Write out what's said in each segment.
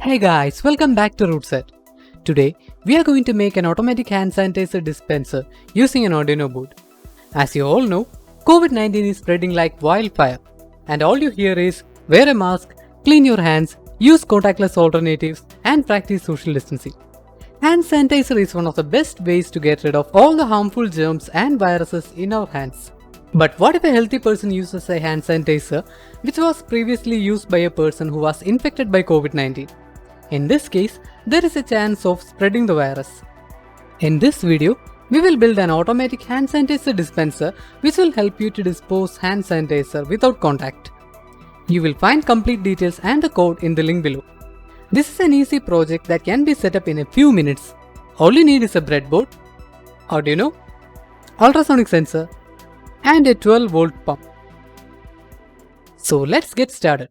Hey guys, welcome back to Rootset. Today, we are going to make an automatic hand sanitizer dispenser using an Arduino board. As you all know, COVID-19 is spreading like wildfire, and all you hear is wear a mask, clean your hands, use contactless alternatives, and practice social distancing. Hand sanitizer is one of the best ways to get rid of all the harmful germs and viruses in our hands. But what if a healthy person uses a hand sanitizer which was previously used by a person who was infected by COVID-19? In this case, there is a chance of spreading the virus. In this video, we will build an automatic hand sanitizer dispenser which will help you to dispose hand sanitizer without contact. You will find complete details and the code in the link below. This is an easy project that can be set up in a few minutes. All you need is a breadboard, Arduino, ultrasonic sensor, and a 12-volt pump. So let's get started.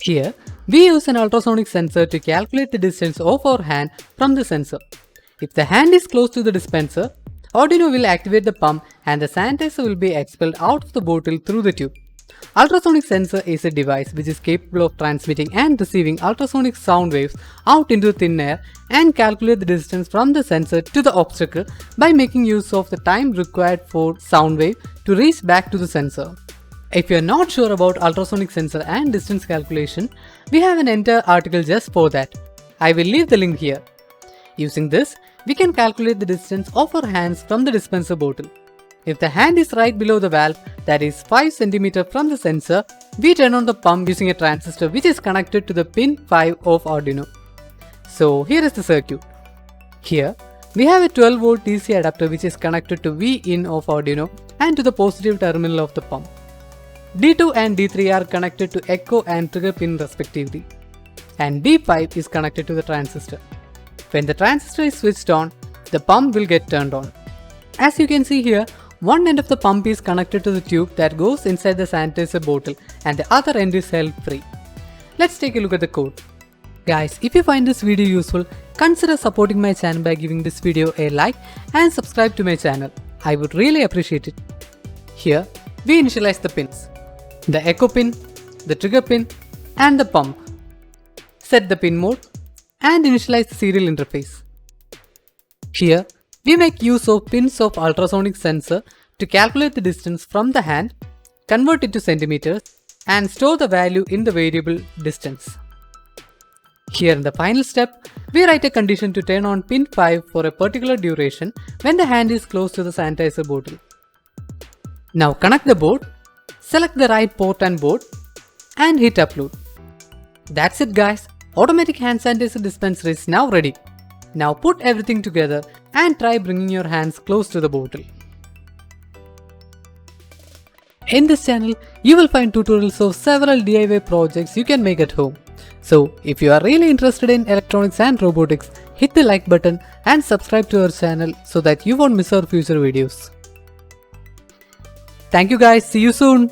Here, we use an ultrasonic sensor to calculate the distance of our hand from the sensor. If the hand is close to the dispenser, Arduino will activate the pump and the sanitizer will be expelled out of the bottle through the tube. Ultrasonic sensor is a device which is capable of transmitting and receiving ultrasonic sound waves out into thin air and calculate the distance from the sensor to the obstacle by making use of the time required for sound wave to reach back to the sensor. If you are not sure about ultrasonic sensor and distance calculation, we have an entire article just for that. I will leave the link here. Using this, we can calculate the distance of our hands from the dispenser bottle. If the hand is right below the valve, that is 5 cm from the sensor, we turn on the pump using a transistor which is connected to the pin 5 of Arduino. So here is the circuit. Here, we have a 12-volt DC adapter which is connected to V-in of Arduino and to the positive terminal of the pump. D2 and D3 are connected to echo and trigger pin respectively, and D5 is connected to the transistor. When the transistor is switched on, the pump will get turned on. As you can see here, one end of the pump is connected to the tube that goes inside the sanitizer bottle and the other end is held free. Let's take a look at the code. Guys, if you find this video useful, consider supporting my channel by giving this video a like and subscribe to my channel. I would really appreciate it. Here, we initialize the pins: the echo pin, the trigger pin, and the pump. Set the pin mode and initialize the serial interface. Here, we make use of pins of ultrasonic sensor to calculate the distance from the hand, convert it to centimeters, and store the value in the variable distance. Here in the final step, we write a condition to turn on pin 5 for a particular duration when the hand is close to the sanitizer bottle. Now connect the board, select the right port and board, and hit upload. That's it guys, automatic hand sanitizer dispenser is now ready. Now put everything together and try bringing your hands close to the bottle. In this channel, you will find tutorials of several DIY projects you can make at home. So if you are really interested in electronics and robotics, hit the like button and subscribe to our channel so that you won't miss our future videos. Thank you guys, see you soon.